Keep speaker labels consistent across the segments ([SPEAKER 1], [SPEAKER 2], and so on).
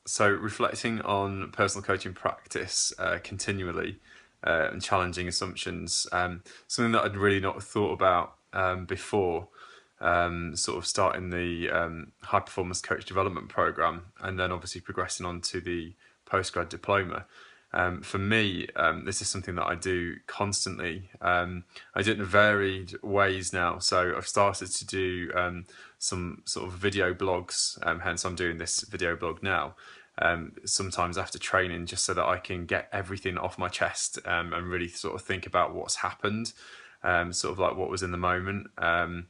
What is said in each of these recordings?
[SPEAKER 1] So reflecting on personal coaching practice continually and challenging assumptions, something that I'd really not thought about before, sort of starting the high performance coach development program, and then obviously progressing on to the postgrad diploma. For me, this is something that I do constantly. I do it in varied ways now. So I've started to do some sort of video blogs, hence I'm doing this video blog now. Sometimes after training, just so that I can get everything off my chest and really sort of think about what's happened, sort of like what was in the moment. And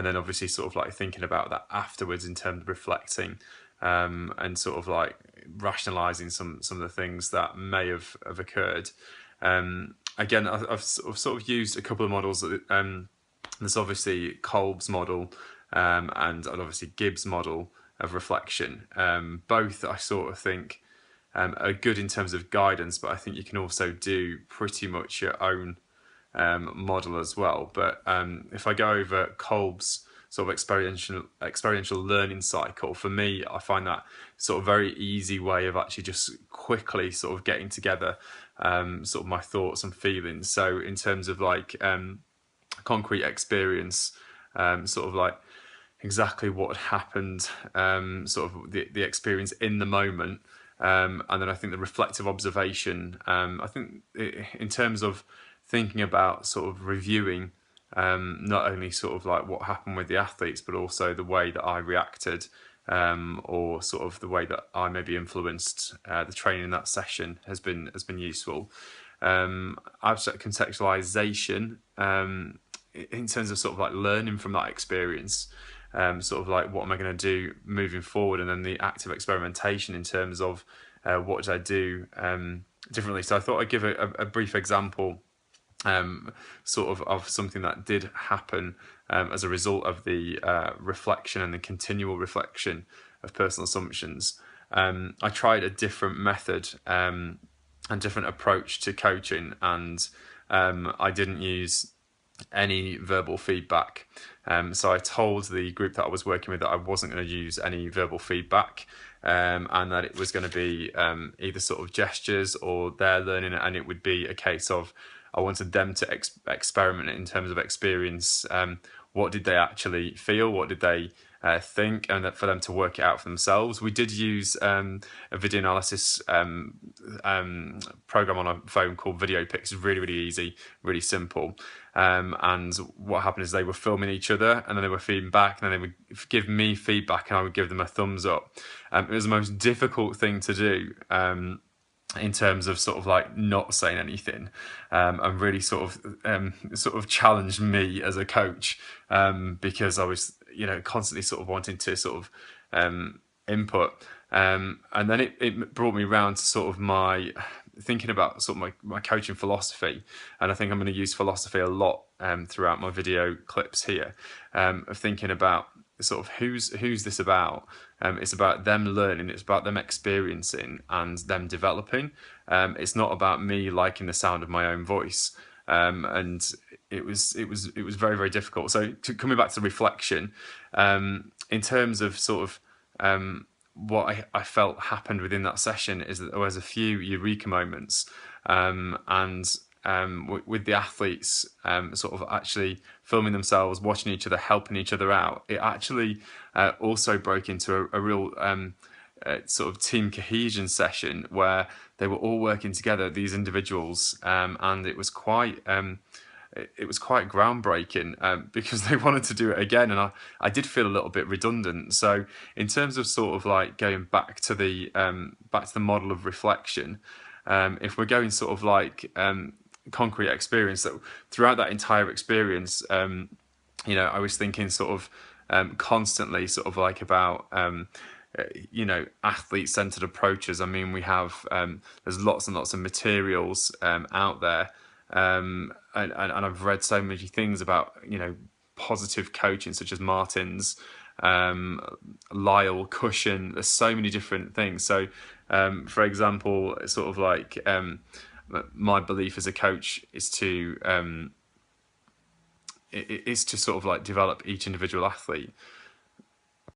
[SPEAKER 1] then obviously sort of like thinking about that afterwards in terms of reflecting and sort of like rationalizing some of the things that may have occurred. Again, I've sort of used a couple of models. There's obviously Kolb's model and obviously Gibbs' model of reflection. Both I sort of think are good in terms of guidance, but I think you can also do pretty much your own model as well. But if I go over Kolb's sort of experiential learning cycle, for me, I find that sort of very easy way of actually just quickly sort of getting together sort of my thoughts and feelings. So in terms of like concrete experience, sort of like exactly what had happened, sort of the experience in the moment. And then I think the reflective observation, I think in terms of thinking about sort of reviewing not only sort of like what happened with the athletes, but also the way that I reacted or sort of the way that I maybe influenced the training in that session has been useful. Abstract contextualization in terms of sort of like learning from that experience, sort of like what am I going to do moving forward, and then the active experimentation in terms of what did I do differently. So I thought I'd give a brief example sort of something that did happen as a result of the reflection and the continual reflection of personal assumptions. I tried a different method and different approach to coaching, and I didn't use any verbal feedback. So I told the group that I was working with that I wasn't going to use any verbal feedback, and that it was going to be either sort of gestures or their learning, and it would be a case of I wanted them to experiment in terms of experience. What did they actually feel? What did they think? And that for them to work it out for themselves. We did use a video analysis program on a phone called VideoPix. It's really, really easy, really simple. And what happened is they were filming each other, and then they were feeding back, and then they would give me feedback, and I would give them a thumbs up. It was the most difficult thing to do. In terms of sort of like not saying anything, and really sort of challenged me as a coach, because I was constantly sort of wanting to sort of input, and then it brought me round to sort of my thinking about sort of my coaching philosophy, and I think I'm going to use philosophy a lot throughout my video clips here, of thinking about sort of who's this about. It's about them learning, it's about them experiencing and them developing. It's not about me liking the sound of my own voice. And it was very, very difficult. So coming back to reflection, in terms of sort of what I felt happened within that session is that there was a few eureka moments, and with the athletes sort of actually filming themselves, watching each other, helping each other out. It actually also broke into a real sort of team cohesion session where they were all working together, these individuals, and it was quite groundbreaking, because they wanted to do it again, and I did feel a little bit redundant. So in terms of sort of like going back to the model of reflection, if we're going sort of like concrete experience, that throughout that entire experience, I was thinking sort of constantly sort of like about athlete-centered approaches. I mean, we have there's lots and lots of materials out there, and I've read so many things about positive coaching, such as Martin's, Lyle, Cushion. There's so many different things. So for example, sort of like my belief as a coach is to sort of like develop each individual athlete.